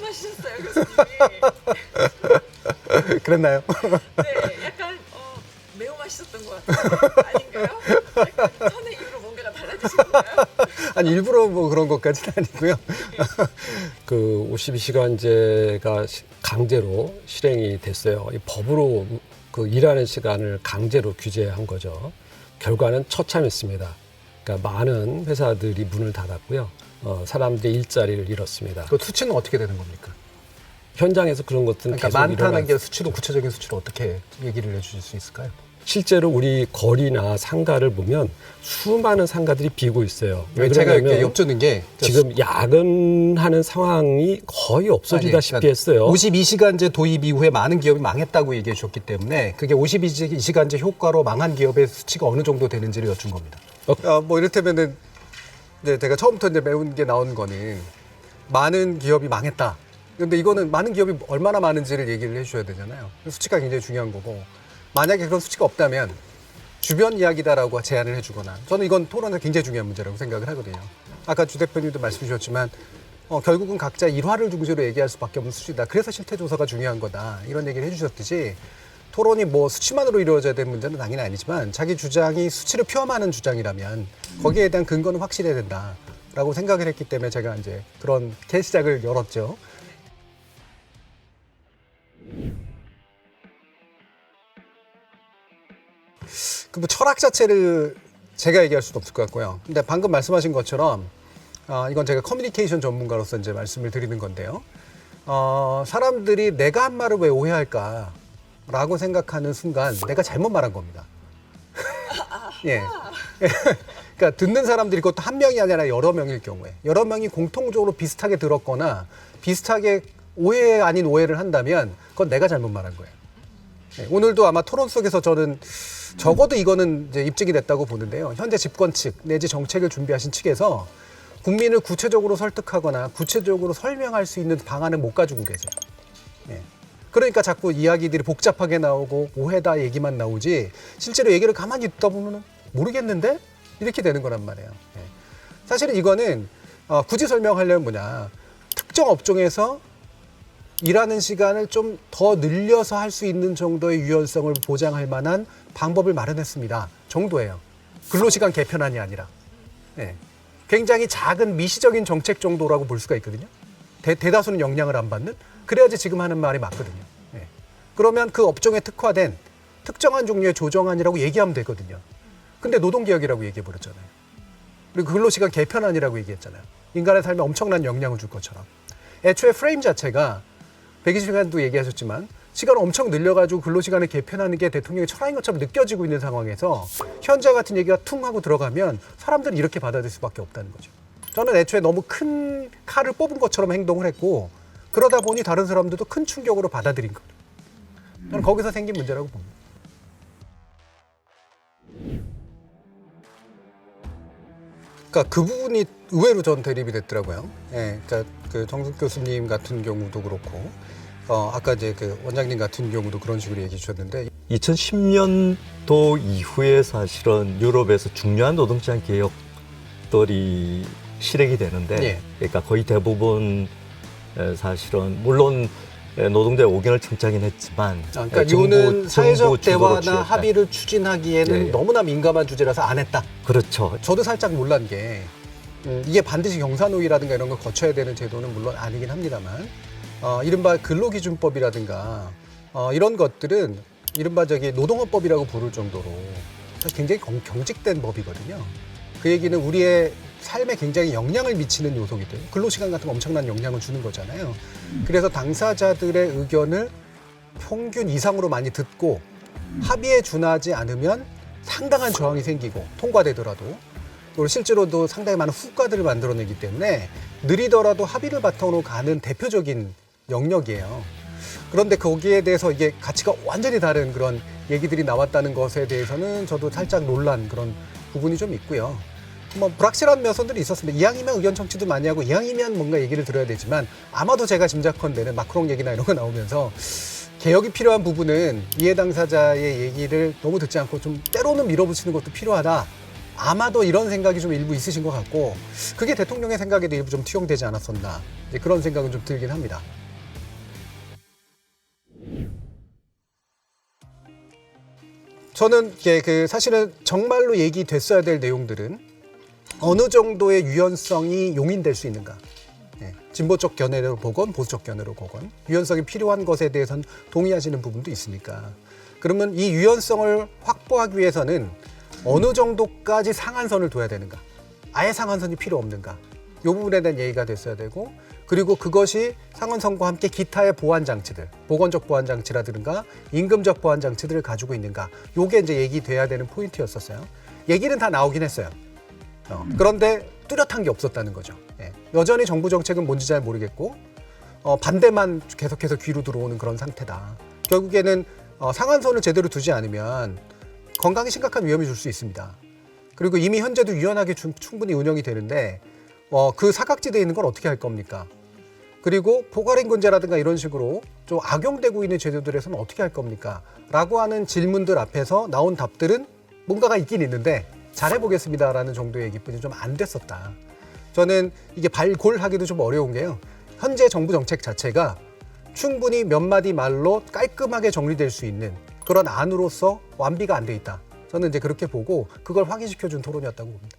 말씀하셨어요, 교수님이. 그랬나요? 네, 약간 매우 맛있었던 것 같아요. 아닌가요? 약간 선의 이후로 뭔가가 달라지신 건가요? 아니 일부러 뭐 그런 것까지는 아니고요. 그 52시간제가 강제로 실행이 됐어요. 이 법으로 그 일하는 시간을 강제로 규제한 거죠. 결과는 처참했습니다. 그러니까 많은 회사들이 문을 닫았고요. 사람들이 일자리를 잃었습니다. 그 수치는 어떻게 되는 겁니까? 현장에서 그런 것들은 그러니까 계속 많다는 게 일어났- 수치로 구체적인 수치로 어떻게 얘기를 해주실 수 있을까요? 실제로 우리 거리나 상가를 보면 수많은 상가들이 비고 있어요. 왜 제가 이렇게 그러냐면 엿주는 게 지금 야근하는 상황이 거의 없어지다시피 아니, 했어요. 52시간제 도입 이후에 많은 기업이 망했다고 얘기해 주셨기 때문에 그게 52시간제 효과로 망한 기업의 수치가 어느 정도 되는지를 여쭌 겁니다. 뭐 이를테면은 이제 제가 처음부터 이제 배운 게 나온 거는 많은 기업이 망했다. 근데 이거는 많은 기업이 얼마나 많은지를 얘기를 해주셔야 되잖아요. 수치가 굉장히 중요한 거고 만약에 그런 수치가 없다면 주변 이야기다라고 제안을 해주거나 저는 이건 토론에서 굉장히 중요한 문제라고 생각을 하거든요. 아까 주 대표님도 말씀 주셨지만 결국은 각자 일화를 중심으로 얘기할 수밖에 없는 수치다. 그래서 실태 조사가 중요한 거다. 이런 얘기를 해주셨듯이 토론이 뭐 수치만으로 이루어져야 되는 문제는 당연히 아니지만 자기 주장이 수치를 표함하는 주장이라면 거기에 대한 근거는 확실해야 된다라고 생각을 했기 때문에 제가 이제 그런 개시작을 열었죠. 그 뭐 철학 자체를 제가 얘기할 수도 없을 것 같고요. 근데 방금 말씀하신 것처럼 이건 제가 커뮤니케이션 전문가로서 이제 말씀을 드리는 건데요. 사람들이 내가 한 말을 왜 오해할까라고 생각하는 순간 내가 잘못 말한 겁니다. 예. 그러니까 듣는 사람들이 그것도 한 명이 아니라 여러 명일 경우에 여러 명이 공통적으로 비슷하게 들었거나 비슷하게 오해 아닌 오해를 한다면 그건 내가 잘못 말한 거예요. 네, 오늘도 아마 토론 속에서 저는 적어도 이거는 이제 입증이 됐다고 보는데요. 현재 집권 측 내지 정책을 준비하신 측에서 국민을 구체적으로 설득하거나 구체적으로 설명할 수 있는 방안을 못 가지고 계세요. 네. 그러니까 자꾸 이야기들이 복잡하게 나오고 오해다 얘기만 나오지 실제로 얘기를 가만히 듣다 보면 모르겠는데? 이렇게 되는 거란 말이에요. 네. 사실은 이거는 굳이 설명하려면 뭐냐. 특정 업종에서 일하는 시간을 좀 더 늘려서 할 수 있는 정도의 유연성을 보장할 만한 방법을 마련했습니다. 정도예요. 근로시간 개편안이 아니라. 네. 굉장히 작은 미시적인 정책 정도라고 볼 수가 있거든요. 대다수는 영향을 안 받는? 그래야지 지금 하는 말이 맞거든요. 네. 그러면 그 업종에 특화된 특정한 종류의 조정안이라고 얘기하면 되거든요. 근데 노동개혁이라고 얘기해버렸잖아요. 그리고 근로시간 개편안이라고 얘기했잖아요. 인간의 삶에 엄청난 영향을 줄 것처럼. 애초에 프레임 자체가 120시간도 얘기하셨지만 시간을 엄청 늘려가지고 근로시간을 개편하는 게 대통령의 철학인 것처럼 느껴지고 있는 상황에서 현재 같은 얘기가 퉁 하고 들어가면 사람들은 이렇게 받아들일 수밖에 없다는 거죠. 저는 애초에 너무 큰 칼을 뽑은 것처럼 행동을 했고 그러다 보니 다른 사람들도 큰 충격으로 받아들인 거예요. 저는 거기서 생긴 문제라고 봅니다. 그러니까 그 부분이 의외로 전 대립이 됐더라고요. 예, 그러니까 그 정숙 교수님 같은 경우도 그렇고, 아까 이제 그 원장님 같은 경우도 그런 식으로 얘기해 주셨는데, 2010년도 이후에 사실은 유럽에서 중요한 노동시장 개혁들이 실행이 되는데, 예. 그러니까 거의 대부분 사실은 물론 노동자의 의견을 청취하긴 했지만, 그러니까 이거는 사회적 대화나 취했다. 합의를 추진하기에는 예. 너무나 민감한 주제라서 안 했다. 그렇죠. 저도 살짝 놀란 게 이게 반드시 경사노위라든가 이런 걸 거쳐야 되는 제도는 물론 아니긴 합니다만 이른바 근로기준법이라든가 이런 것들은 이른바 노동헌법이라고 부를 정도로 굉장히 경직된 법이거든요. 그 얘기는 우리의 삶에 굉장히 영향을 미치는 요소이거든요. 근로시간 같은 거 엄청난 영향을 주는 거잖아요. 그래서 당사자들의 의견을 평균 이상으로 많이 듣고 합의에 준하지 않으면 상당한 저항이 생기고 통과되더라도 그리고 실제로도 상당히 많은 후과들을 만들어내기 때문에 느리더라도 합의를 바탕으로 가는 대표적인 영역이에요. 그런데 거기에 대해서 이게 가치가 완전히 다른 그런 얘기들이 나왔다는 것에 대해서는 저도 살짝 놀란 그런 부분이 좀 있고요. 뭐 불확실한 면선들이 있었습니다. 이왕이면 의견 청취도 많이 하고 이왕이면 뭔가 얘기를 들어야 되지만 아마도 제가 짐작컨대는 마크롱 얘기나 이런 거 나오면서 개혁이 필요한 부분은 이해 당사자의 얘기를 너무 듣지 않고 좀 때로는 밀어붙이는 것도 필요하다. 아마도 이런 생각이 좀 일부 있으신 것 같고 그게 대통령의 생각에도 일부 좀 투영되지 않았었나 이제 그런 생각은 좀 들긴 합니다. 저는 이게 사실은 정말로 얘기됐어야 될 내용들은 어느 정도의 유연성이 용인될 수 있는가. 진보적 견해로 보건 보수적 견해로 보건 유연성이 필요한 것에 대해서는 동의하시는 부분도 있으니까. 그러면 이 유연성을 확보하기 위해서는 어느 정도까지 상한선을 둬야 되는가. 아예 상한선이 필요 없는가. 이 부분에 대한 얘기가 됐어야 되고 그리고 그것이 상한선과 함께 기타의 보완 장치들, 보건적 보완 장치라든가 임금적 보완 장치들을 가지고 있는가. 요게 이제 얘기돼야 되는 포인트였었어요. 얘기는 다 나오긴 했어요. 그런데 뚜렷한 게 없었다는 거죠. 여전히 정부 정책은 뭔지 잘 모르겠고 반대만 계속해서 귀로 들어오는 그런 상태다. 결국에는 상한선을 제대로 두지 않으면 건강에 심각한 위험이 줄 수 있습니다. 그리고 이미 현재도 유연하게 충분히 운영이 되는데 그 사각지대에 있는 걸 어떻게 할 겁니까? 그리고 포괄임금제라든가 이런 식으로 좀 악용되고 있는 제도들에서는 어떻게 할 겁니까? 라고 하는 질문들 앞에서 나온 답들은 뭔가가 있긴 있는데 잘해보겠습니다라는 정도의 얘기뿐이 좀 안 됐었다. 저는 이게 발골하기도 좀 어려운 게요. 현재 정부 정책 자체가 충분히 몇 마디 말로 깔끔하게 정리될 수 있는 그런 안으로서 완비가 안 돼 있다. 저는 이제 그렇게 보고 그걸 확인시켜준 토론이었다고 봅니다.